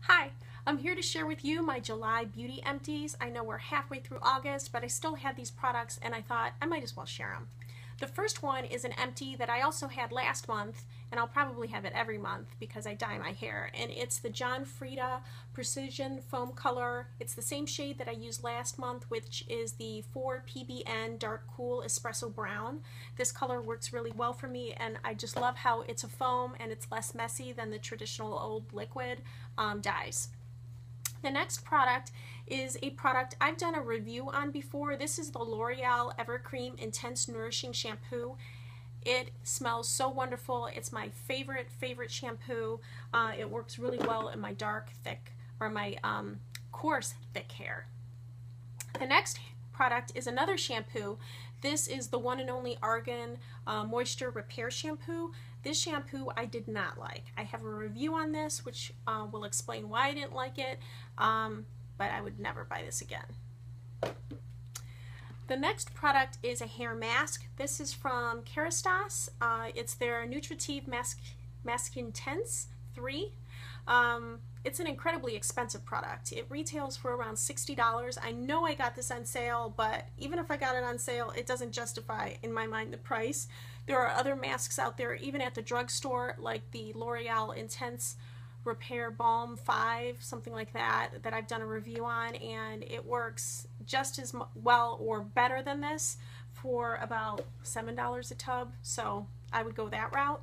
Hi, I'm here to share with you my July beauty empties. I know we're halfway through August, but I still had these products and I thought I might as well share them. The first one is an empty that I also had last month, and I'll probably have it every month because I dye my hair, and it's the Frieda Precision Foam Color. It's the same shade that I used last month, which is the 4PBN Dark Cool Espresso Brown. This color works really well for me, and I just love how it's a foam and it's less messy than the traditional old liquid dyes. The next product is a product I've done a review on before. This is the L'Oreal EverCreme Intense Nourishing Shampoo. It smells so wonderful. It's my favorite shampoo. It works really well in my dark, thick, or my coarse, thick hair. The next product is another shampoo. This is the one and only Argan Moisture Repair Shampoo. This shampoo I did not like. I have a review on this which will explain why I didn't like it, but I would never buy this again. The next product is a hair mask. This is from Kerastase. It's their Nutritive Masquintense 3. It's an incredibly expensive product. It retails for around $60. I know I got this on sale, but even if I got it on sale, it doesn't justify, in my mind, the price. There are other masks out there, even at the drugstore, like the L'Oreal Intense Repair Balm 5, something like that, that I've done a review on, and it works just as well or better than this for about $7 a tub, so I would go that route.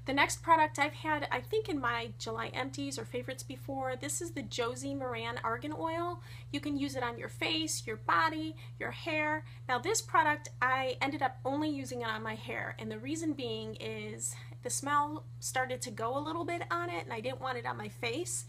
The next product I've had, I think, in my July empties or favorites before. This is the Josie Maran Argan Oil. You can use it on your face, your body, your hair. Now this product, I ended up only using it on my hair, and the reason being is the smell started to go a little bit on it, and I didn't want it on my face.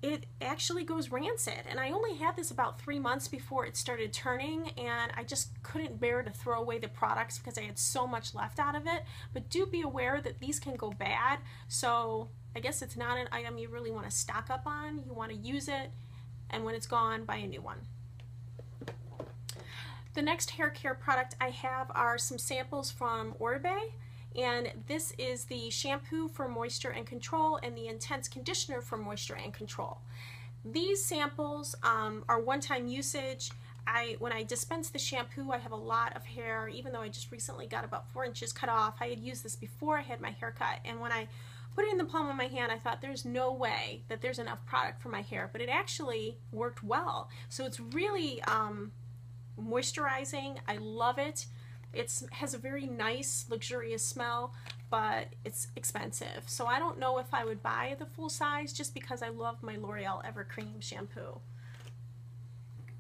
It actually goes rancid, and I only had this about 3 months before it started turning, and I just couldn't bear to throw away the products because I had so much left out of it. But do be aware that these can go bad, so I guess it's not an item you really want to stock up on. You want to use it, and when it's gone, buy a new one. The next hair care product I have are some samples from Oribe. And this is the shampoo for moisture and control and the intense conditioner for moisture and control. These samples are one-time usage. When I dispense the shampoo, I have a lot of hair, even though I just recently got about 4 inches cut off. I had used this before I had my hair cut, and when I put it in the palm of my hand, I thought there's no way that there's enough product for my hair, but it actually worked well. So it's really moisturizing. I love it. It has a very nice, luxurious smell, but it's expensive. So I don't know if I would buy the full size just because I love my L'Oreal EverCreme shampoo.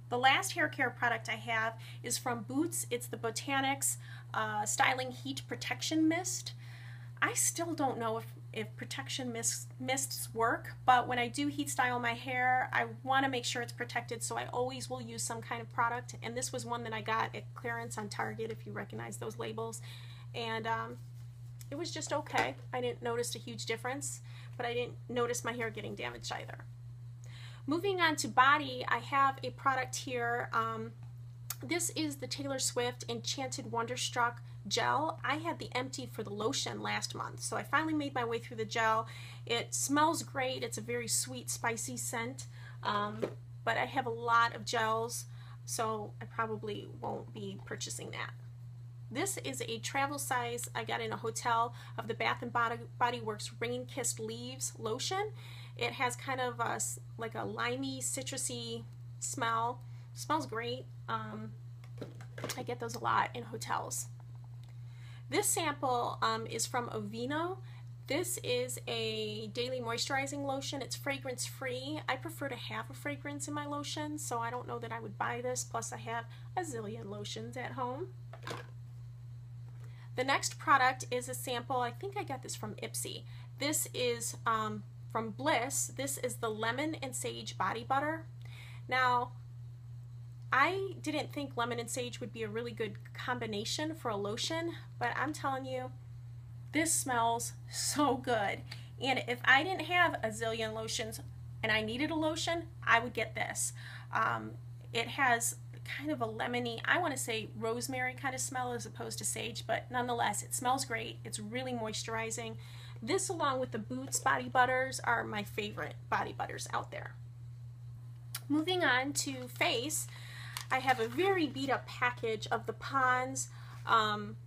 The last hair care product I have is from Boots. It's the Botanics Styling Heat Protection Mist. I still don't know if protection mists work, but when I do heat style my hair, I want to make sure it's protected, so I always will use some kind of product, and this was one that I got at clearance on Target, if you recognize those labels, and it was just okay. I didn't notice a huge difference, but I didn't notice my hair getting damaged either. Moving on to body, I have a product here. This is the Taylor Swift Enchanted Wonderstuck gel. I had the empty for the lotion last month, so I finally made my way through the gel. It smells great. It's a very sweet, spicy scent, but I have a lot of gels, so I probably won't be purchasing that. This is a travel size I got in a hotel of the Bath & Body Works Rainkissed Leaves lotion. It has kind of like a limey, citrusy smell. Smells great. I get those a lot in hotels. This sample is from Aveeno. This is a daily moisturizing lotion. It's fragrance free. I prefer to have a fragrance in my lotion, so I don't know that I would buy this. Plus I have a zillion lotions at home. The next product is a sample. I think I got this from Ipsy. This is from Bliss. This is the Lemon and Sage Body Butter. Now, I didn't think lemon and sage would be a really good combination for a lotion, but I'm telling you, this smells so good. And if I didn't have a zillion lotions and I needed a lotion, I would get this. It has kind of a lemony, I want to say rosemary kind of smell as opposed to sage, but nonetheless, it smells great. It's really moisturizing. This, along with the Boots body butters, are my favorite body butters out there. Moving on to face, I have a very beat up package of the Pond's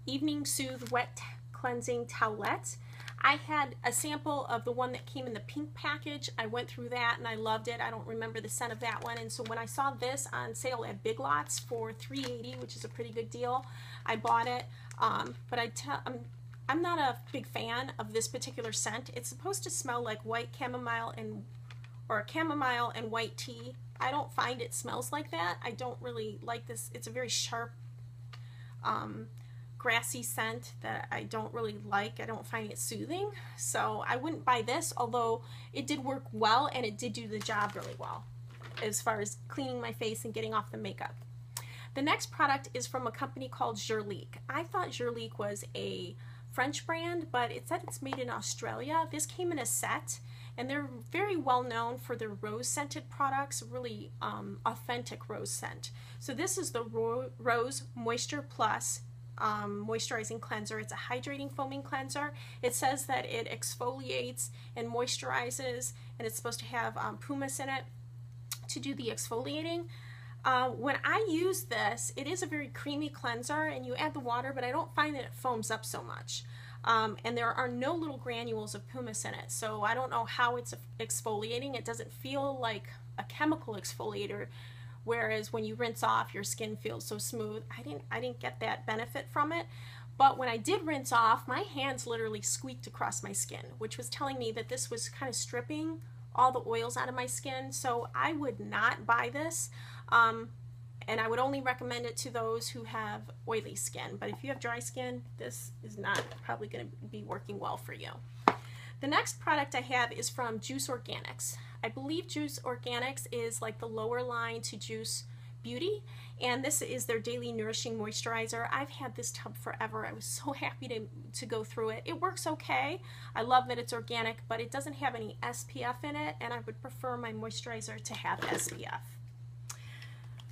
Evening Soothe Wet Cleansing Towelettes. I had a sample of the one that came in the pink package. I went through that and I loved it. I don't remember the scent of that one, and so when I saw this on sale at Big Lots for $3.80, which is a pretty good deal, I bought it. But I'm not a big fan of this particular scent. It's supposed to smell like white chamomile or chamomile and white tea. I don't find it smells like that. I don't really like this. It's a very sharp, grassy scent that I don't really like. I don't find it soothing, so I wouldn't buy this, although it did work well and it did do the job really well as far as cleaning my face and getting off the makeup. The next product is from a company called Jurlique. I thought Jurlique was a French brand, but it said it's made in Australia. This came in a set, and they're very well known for their rose scented products, really authentic rose scent. So this is the Rose Moisture Plus moisturizing cleanser. It's a hydrating foaming cleanser. It says that it exfoliates and moisturizes, and it's supposed to have pumice in it to do the exfoliating. When I use this, it is a very creamy cleanser, and you add the water, but I don't find that it foams up so much. And there are no little granules of pumice in it, so I don't know how it's exfoliating. It doesn't feel like a chemical exfoliator, whereas when you rinse off, your skin feels so smooth. I didn't get that benefit from it. But when I did rinse off, my hands literally squeaked across my skin, which was telling me that this was kind of stripping all the oils out of my skin. So I would not buy this, and I would only recommend it to those who have oily skin. But if you have dry skin, this is not probably going to be working well for you. The next product I have is from Juice Organics. I believe Juice Organics is like the lower line to Juice Beauty, and this is their Daily Nourishing Moisturizer. I've had this tub forever. I was so happy to go through it. It works okay. I love that it's organic, but it doesn't have any SPF in it, and I would prefer my moisturizer to have SPF.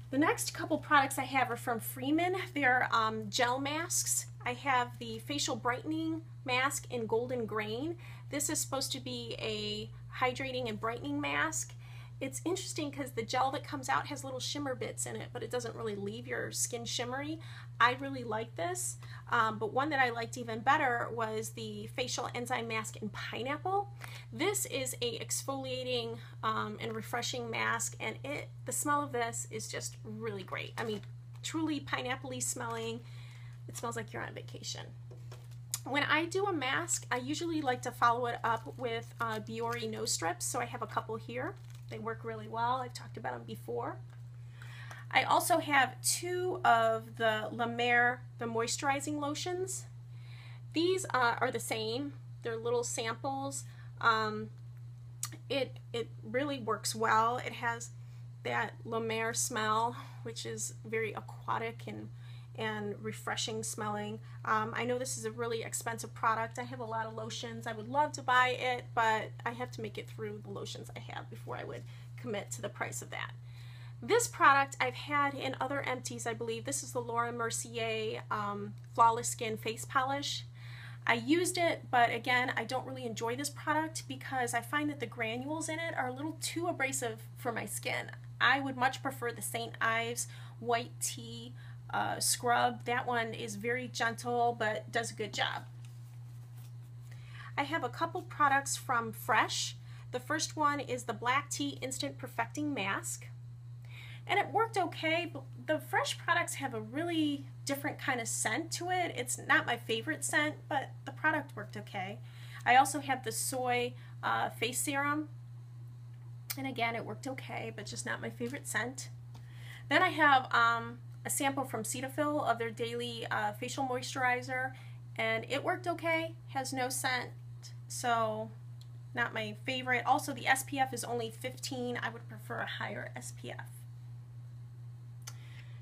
The next couple products I have are from Freeman. They're gel masks. I have the Facial Brightening Mask in Golden Grain. This is supposed to be a hydrating and brightening mask. It's interesting because the gel that comes out has little shimmer bits in it, but it doesn't really leave your skin shimmery. I really like this, but one that I liked even better was the Facial Enzyme Mask in Pineapple. This is a exfoliating and refreshing mask, and the smell of this is just really great. I mean, truly pineapple-y smelling. It smells like you're on vacation. When I do a mask, I usually like to follow it up with Biore nose strips, so I have a couple here. They work really well. I've talked about them before. I also have two of the La Mer, the moisturizing lotions. These are the same. They're little samples. It really works well. It has that La Mer smell, which is very aquatic and refreshing smelling. I know this is a really expensive product. I have a lot of lotions. I would love to buy it, but I have to make it through the lotions I have before I would commit to the price of that. This product I've had in other empties, I believe. This is the Laura Mercier Flawless Skin Face Polish. I used it, but again, I don't really enjoy this product because I find that the granules in it are a little too abrasive for my skin. I would much prefer the St. Ives White Tea scrub. That one is very gentle but does a good job. I have a couple products from Fresh. The first one is the Black Tea Instant Perfecting Mask, and it worked okay, but the Fresh products have a really different kind of scent to it. It's not my favorite scent, but the product worked okay. I also have the Soy Face Serum, and again, it worked okay, but just not my favorite scent. Then I have a sample from Cetaphil of their Daily Facial Moisturizer, and it worked okay, has no scent, so not my favorite. Also, the SPF is only 15. I would prefer a higher SPF.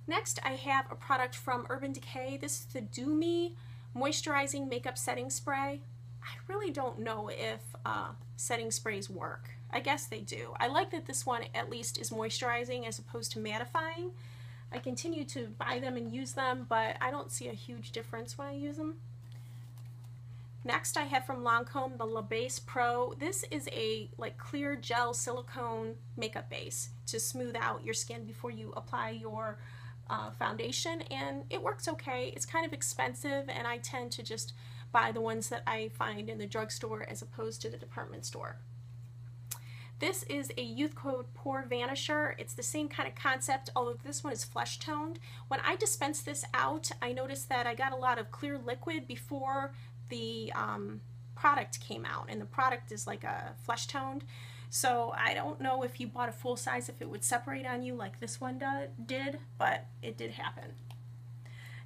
Next, I have a product from Urban Decay. This is the Do Me Moisturizing Makeup Setting Spray. I really don't know if setting sprays work. I guess they do. I like that this one at least is moisturizing as opposed to mattifying. I continue to buy them and use them, but I don't see a huge difference when I use them. Next I have from Lancome the La Base Pro. This is a like clear gel silicone makeup base to smooth out your skin before you apply your foundation, and it works okay. It's kind of expensive, and I tend to just buy the ones that I find in the drugstore as opposed to the department store. This is a Youth Code Pore Vanisher. It's the same kind of concept, although this one is flesh toned. When I dispensed this out, I noticed that I got a lot of clear liquid before the product came out, and the product is like a flesh toned. So I don't know if you bought a full size if it would separate on you like this one did, but it did happen.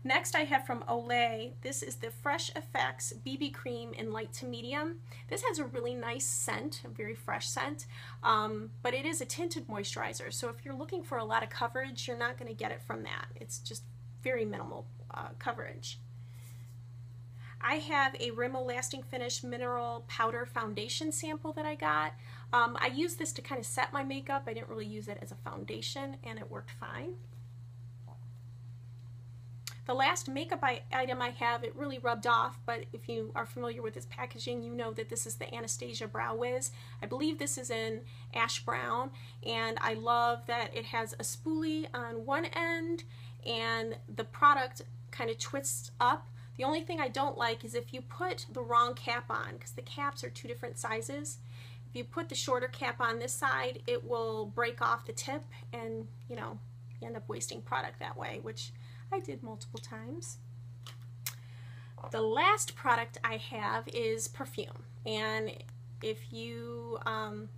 Next I have from Olay, this is the Fresh Effects BB Cream in light to medium. This has a really nice scent, a very fresh scent, but it is a tinted moisturizer. So if you're looking for a lot of coverage, you're not going to get it from that. It's just very minimal coverage. I have a Rimmel Lasting Finish Mineral Powder Foundation sample that I got. I used this to kind of set my makeup. I didn't really use it as a foundation, and it worked fine. The last makeup item I have, it really rubbed off, but if you are familiar with this packaging, you know that this is the Anastasia Brow Wiz. I believe this is in ash brown, and I love that it has a spoolie on one end, and the product kind of twists up. The only thing I don't like is if you put the wrong cap on, because the caps are two different sizes. If you put the shorter cap on this side, it will break off the tip, and you know, you end up wasting product that way, which I did multiple times. The last product I have is perfume, and if you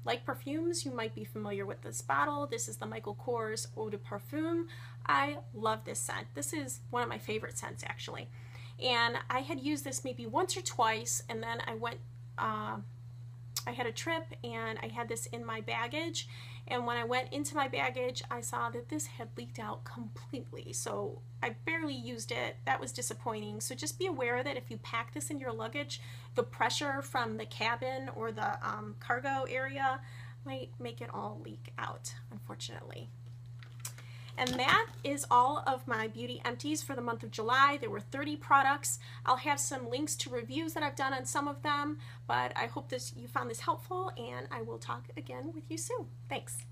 like perfumes, you might be familiar with this bottle. This is the Michael Kors Eau de Parfum. I love this scent. This is one of my favorite scents actually, and I had used this maybe once or twice, and then I went I had a trip and I had this in my baggage, and when I went into my baggage I saw that this had leaked out completely, so I barely used it. That was disappointing. So just be aware that if you pack this in your luggage, the pressure from the cabin or the cargo area might make it all leak out, unfortunately. And that is all of my beauty empties for the month of July. There were 30 products. I'll have some links to reviews that I've done on some of them, but I hope you found this helpful, and I will talk again with you soon. Thanks.